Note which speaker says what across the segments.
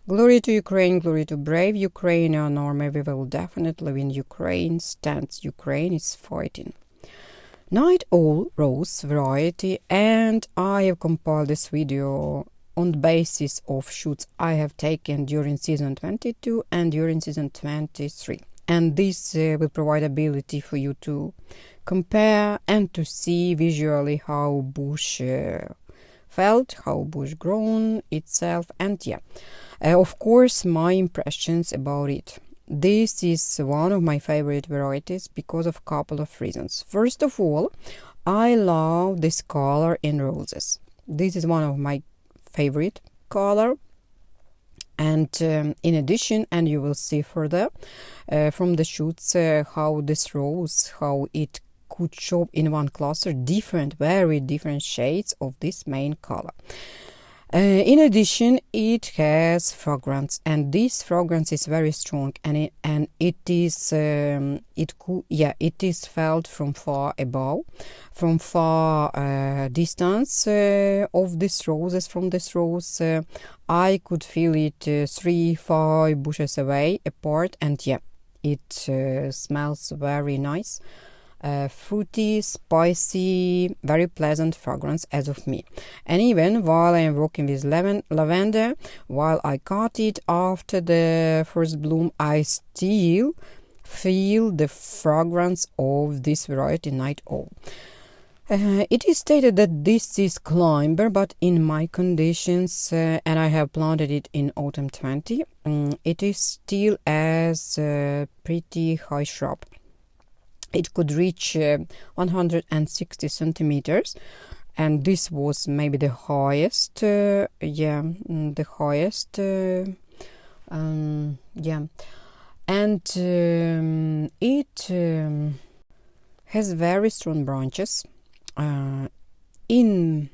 Speaker 1: Glory to Ukraine, glory to brave Ukrainian army. We will definitely win. Ukraine stands. Ukraine is fighting. Night Owl Rose variety, and I have compiled this video on the basis of shoots I have taken during season 22 and during season 23. And this will provide ability for you to compare and to see visually how bush felt, how bush grown itself, and of course my impressions about it. This is one of my favorite varieties because of a couple of reasons. First of all, I love this color in roses. This is one of my favorite color. And in addition, and you will see further from the shoots how this rose, how it could show in one cluster very different shades of this main color. In addition, it has fragrance, and this fragrance is very strong, and it is felt from far above, from far distance of these roses. From this rose, I could feel it 3-5 bushes away apart, and it smells very nice. Fruity, spicy, very pleasant fragrance as of me. And even while I am working with lavender, while I cut it after the first bloom, I still feel the fragrance of this variety Night Owl. It is stated that this is climber, but in my conditions, and I have planted it in autumn 20, it is still as a pretty high shrub. It could reach 160 centimeters, and this was maybe the highest. The highest. And it has very strong branches. In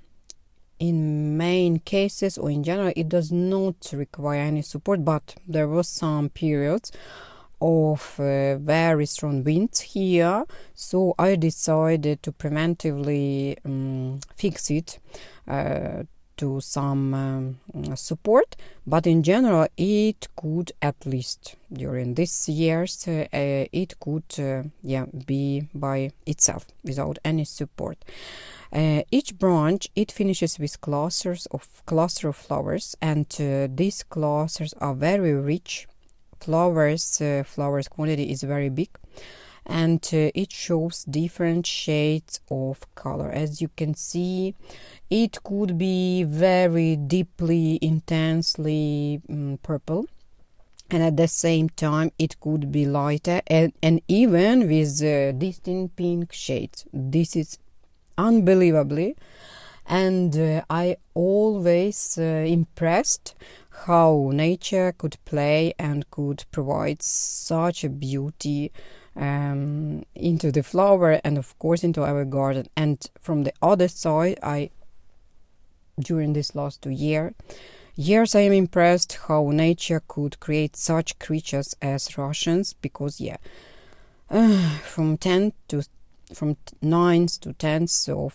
Speaker 1: main cases or in general, it does not require any support, but there were some periods of very strong winds here, so I decided to preventively fix it to some support, but in general it could, at least during these years, it could be by itself without any support. Each branch, it finishes with cluster of flowers, and these clusters are very rich. Flowers quantity is very big, and it shows different shades of color. As you can see, it could be very deeply, intensely purple, and at the same time it could be lighter and even with distinct pink shades. This is unbelievably, and I always impressed how nature could play and could provide such a beauty into the flower and of course into our garden. And from the other side, during this last 2 years I am impressed how nature could create such creatures as Russians, because from 9th to 10th of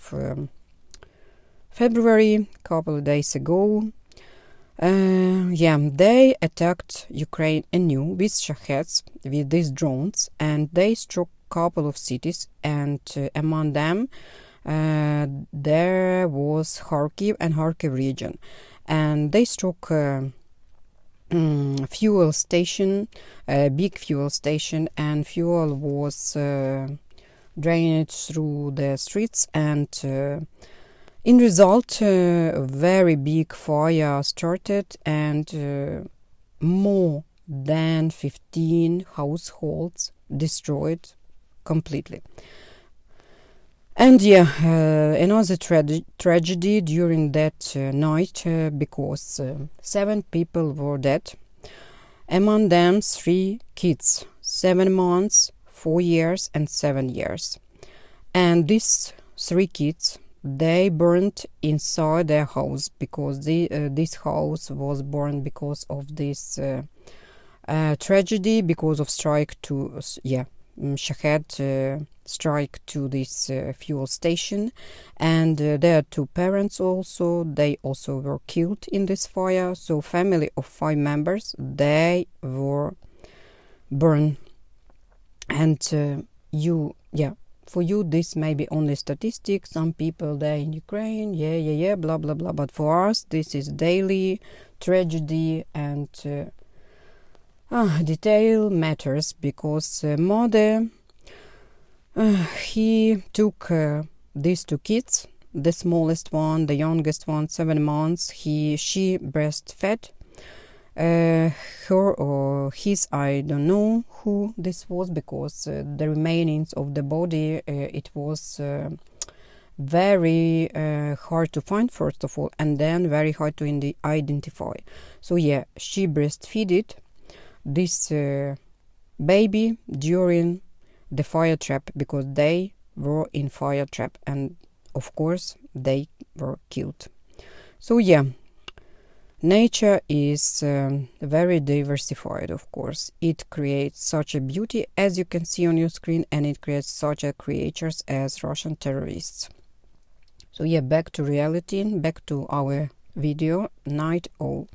Speaker 1: February, a couple of days ago, they attacked Ukraine anew with shaheds, with these drones, and they struck a couple of cities, and among them there was Kharkiv and Kharkiv region, and they struck fuel station, a big fuel station, and fuel was drained through the streets, and in result, a very big fire started, and more than 15 households destroyed completely. And another tragedy during that night, because 7 people were dead, among them 3 kids, 7 months, 4 years, and 7 years. And these 3 kids, they burned inside their house, because this house was burned because of this tragedy, because of strike to shahed strike to this fuel station, and their 2 parents also, they also were killed in this fire. So family of 5 members, they were burned. And for you this may be only statistics. Some people there in Ukraine, blah blah blah, but for us this is daily tragedy, and detail matters, because mother, he took these 2 kids, the smallest one, the youngest one, 7 months. She breastfed her or his, I don't know who this was, because the remainings of the body, it was very hard to find, first of all, and then very hard to identify. So she breastfeeded this baby during the fire trap, because they were in fire trap, and of course they were killed. So nature is very diversified, of course. It creates such a beauty, as you can see on your screen, and it creates such a creatures as Russian terrorists. So back to reality, back to our video, night owl.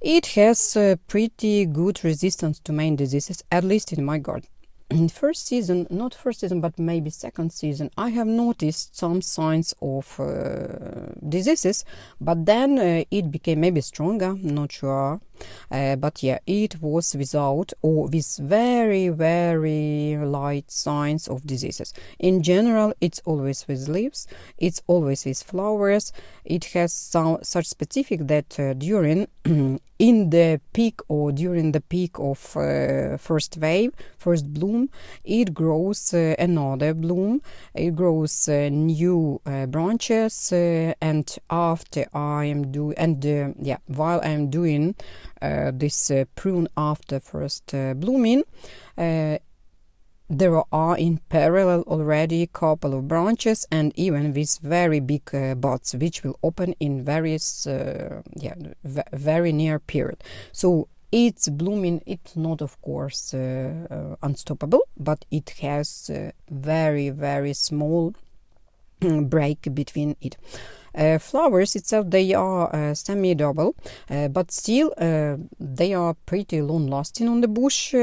Speaker 1: It has pretty good resistance to main diseases, at least in my garden. In not first season, but maybe second season, I have noticed some signs of diseases, but then it became maybe stronger, not sure. But it was without or with very, very light signs of diseases. In general, it's always with leaves, it's always with flowers. It has such specific that during in the peak or during the peak of first bloom, it grows another bloom, it grows new branches, and after I am while I am doing this prune after first blooming, there are in parallel already a couple of branches, and even with very big buds, which will open in various very near period. So it's blooming. It's not, of course, unstoppable, but it has very, very small break between it. Flowers itself, they are semi-double, but still they are pretty long-lasting on the bush.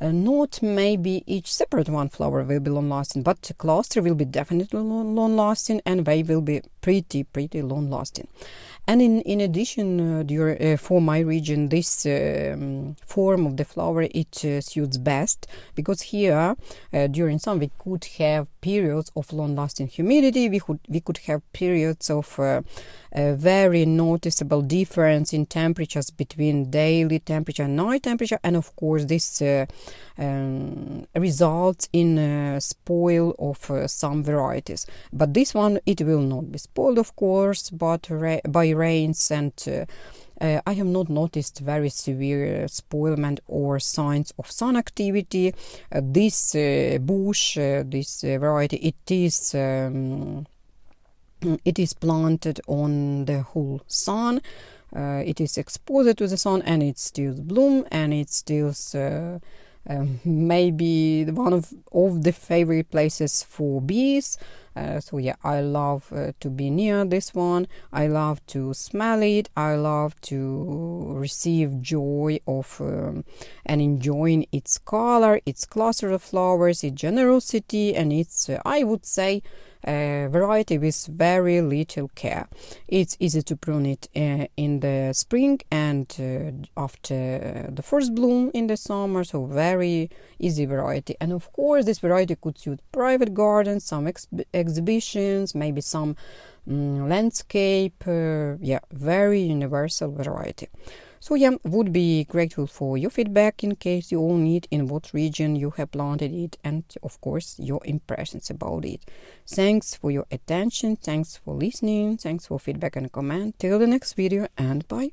Speaker 1: Not maybe each separate one flower will be long-lasting, but the cluster will be definitely long-lasting, and they will be pretty long-lasting. And in addition, for my region, this form of the flower, it suits best, because here during summer we could have periods of long-lasting humidity. We could have periods of very noticeable difference in temperatures between daily temperature and night temperature, and of course this results in spoil of some varieties. But this one, it will not be spoiled, of course, but by rains, and I have not noticed very severe spoilment or signs of sun activity. This bush, this variety, it is planted on the whole sun. It is exposed to the sun, and it still bloom, and it still maybe one of the favorite places for bees. So I love to be near this one. I love to smell it. I love to receive joy of and enjoying its color, its cluster of flowers, its generosity, and its I would say variety with very little care. It's easy to prune it in the spring and after the first bloom in the summer, so very easy variety. And of course this variety could suit private gardens, some exhibitions, maybe some landscape, very universal variety. So would be grateful for your feedback in case you all need, in what region you have planted it, and of course your impressions about it. Thanks for your attention, thanks for listening, thanks for feedback and comment. Till the next video, and bye.